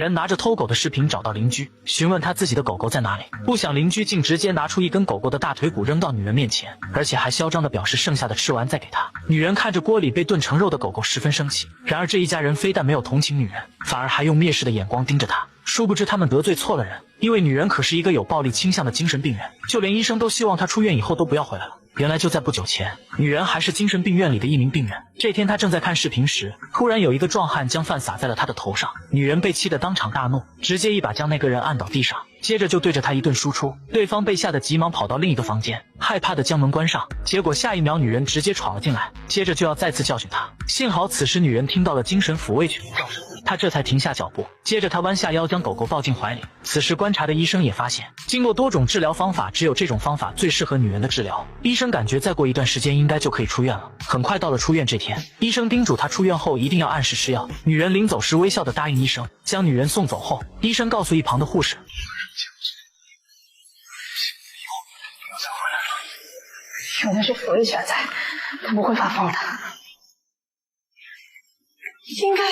人拿着偷狗的视频找到邻居，询问他自己的狗狗在哪里。不想邻居竟直接拿出一根狗狗的大腿骨扔到女人面前，而且还嚣张地表示剩下的吃完再给她。女人看着锅里被炖成肉的狗狗十分生气，然而这一家人非但没有同情女人，反而还用蔑视的眼光盯着她。殊不知他们得罪错了人，因为女人可是一个有暴力倾向的精神病人，就连医生都希望她出院以后都不要回来了。原来就在不久前，女人还是精神病院里的一名病人。这天她正在看视频时，突然有一个壮汉将饭洒在了她的头上，女人被气得当场大怒，直接一把将那个人按倒地上，接着就对着他一顿输出。对方被吓得急忙跑到另一个房间，害怕的将门关上，结果下一秒女人直接闯了进来，接着就要再次教训他。幸好此时女人听到了精神抚慰曲的叫声，她这才停下脚步，接着她弯下腰将狗狗抱进怀里。此时观察的医生也发现，经过多种治疗方法，只有这种方法最适合女人的治疗。医生感觉再过一段时间应该就可以出院了。很快到了出院这天，医生叮嘱她出院后一定要按时吃药。女人临走时微笑地答应医生。将女人送走后，医生告诉一旁的护士，有的是佛力全在，他不会发疯的。应该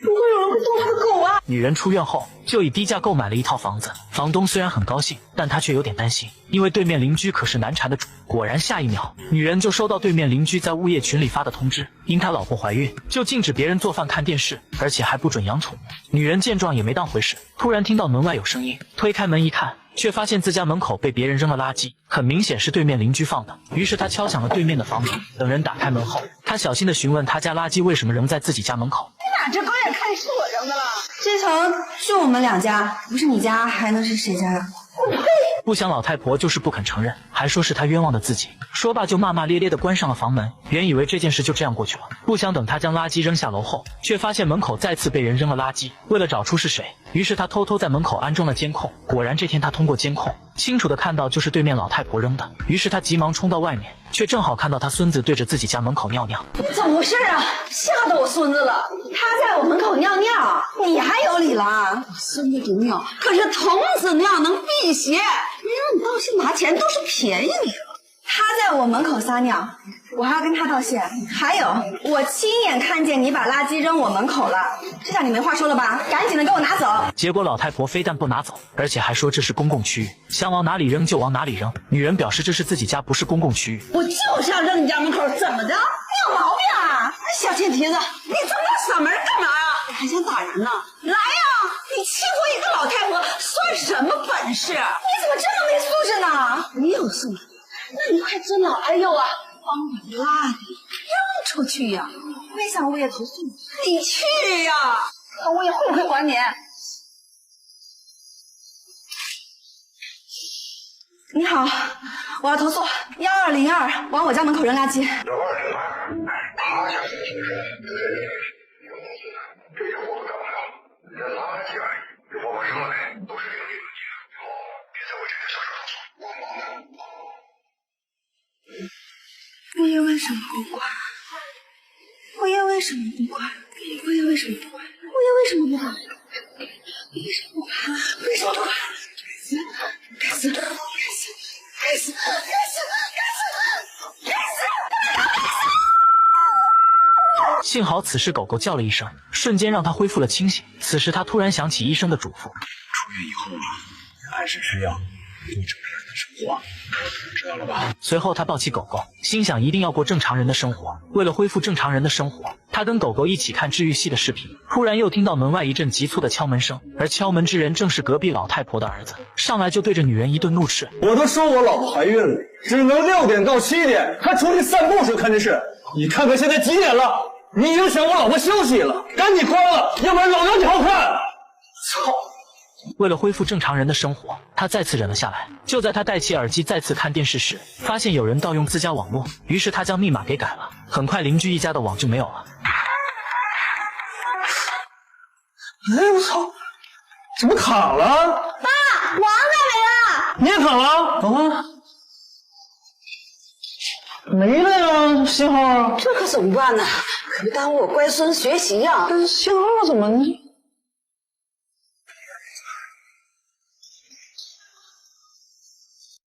不会有人会动他的狗啊！女人出院后就以低价购买了一套房子，房东虽然很高兴，但他却有点担心，因为对面邻居可是难缠的主。果然下一秒，女人就收到对面邻居在物业群里发的通知，因他老婆怀孕，就禁止别人做饭看电视，而且还不准养宠物。女人见状也没当回事，突然听到门外有声音，推开门一看，却发现自家门口被别人扔了垃圾，很明显是对面邻居放的。于是他敲响了对面的房门，等人打开门后，他小心地询问他家垃圾为什么扔在自己家门口。哪只狗眼看是我扔的了？这层就我们两家，不是你家还能是谁家呀？我呸！不想老太婆就是不肯承认，还说是她冤枉的自己。说罢就骂骂咧咧地关上了房门。原以为这件事就这样过去了，不想等她将垃圾扔下楼后，却发现门口再次被人扔了垃圾。为了找出是谁，于是她偷偷在门口安装了监控。果然这天她通过监控清楚地看到就是对面老太婆扔的，于是她急忙冲到外面，却正好看到她孙子对着自己家门口尿尿。怎么回事啊？吓得我孙子了！他在我门口尿尿，你还有理了？我孙子不尿，可是童子尿能辟邪，人让你道歉拿钱都是便宜你了。他在我门口撒尿，我还要跟他道歉。还有，我亲眼看见你把垃圾扔我门口了，这下你没话说了吧？赶紧的给我拿走！结果老太婆非但不拿走，而且还说这是公共区域，想往哪里扔就往哪里扔。女人表示这是自己家，不是公共区域。我就是要扔你家门口，怎么的？你有毛病啊！小贱蹄子，你这么大嗓门干嘛呀？你还想打人呢？来呀！你欺负一个老太婆算什么本事？你怎么这么没素质呢？你有素质，那你快尊老爱幼啊，帮我拉你扔出去呀！我也向物业投诉你。你去呀！看物业会不会管你？你好，我要投诉1202往我家门口扔垃圾。1202，他家是精神，这些货都干嘛了？扔垃圾而已，这货扔了没？都是邻里问题。以后别在我这边小声投诉，我忙呢。物业为什么不管？物业为什么不管？物业为什么不管？物业为什么不管？为什么不管？为什么不管？该死！该死！该死！该死！该死！该死！该死！幸好此时狗狗叫了一声，瞬间让他恢复了清醒。此时他突然想起医生的嘱咐，出院以后按时吃药，过正常人的生活，知道了吧？随后他抱起狗狗，心想一定要过正常人的生活。为了恢复正常人的生活，他跟狗狗一起看治愈系的视频。突然又听到门外一阵急促的敲门声，而敲门之人正是隔壁老太婆的儿子，上来就对着女人一顿怒斥：我都说我老婆怀孕了，只能6点到7点，还出去散步时候看电视。你看看现在几点了？你影响我老婆休息了，赶紧关了，要不然老娘你好看！操！为了恢复正常人的生活，他再次忍了下来。就在他戴起耳机再次看电视时，发现有人盗用自家网络，于是他将密码给改了。很快邻居一家的网就没有了。哎我操，怎么卡了？爸，网咋没了？你也卡了？等会儿。没了呀，信号。这可怎么办呢？可别耽误我乖孙学习呀！但是信号怎么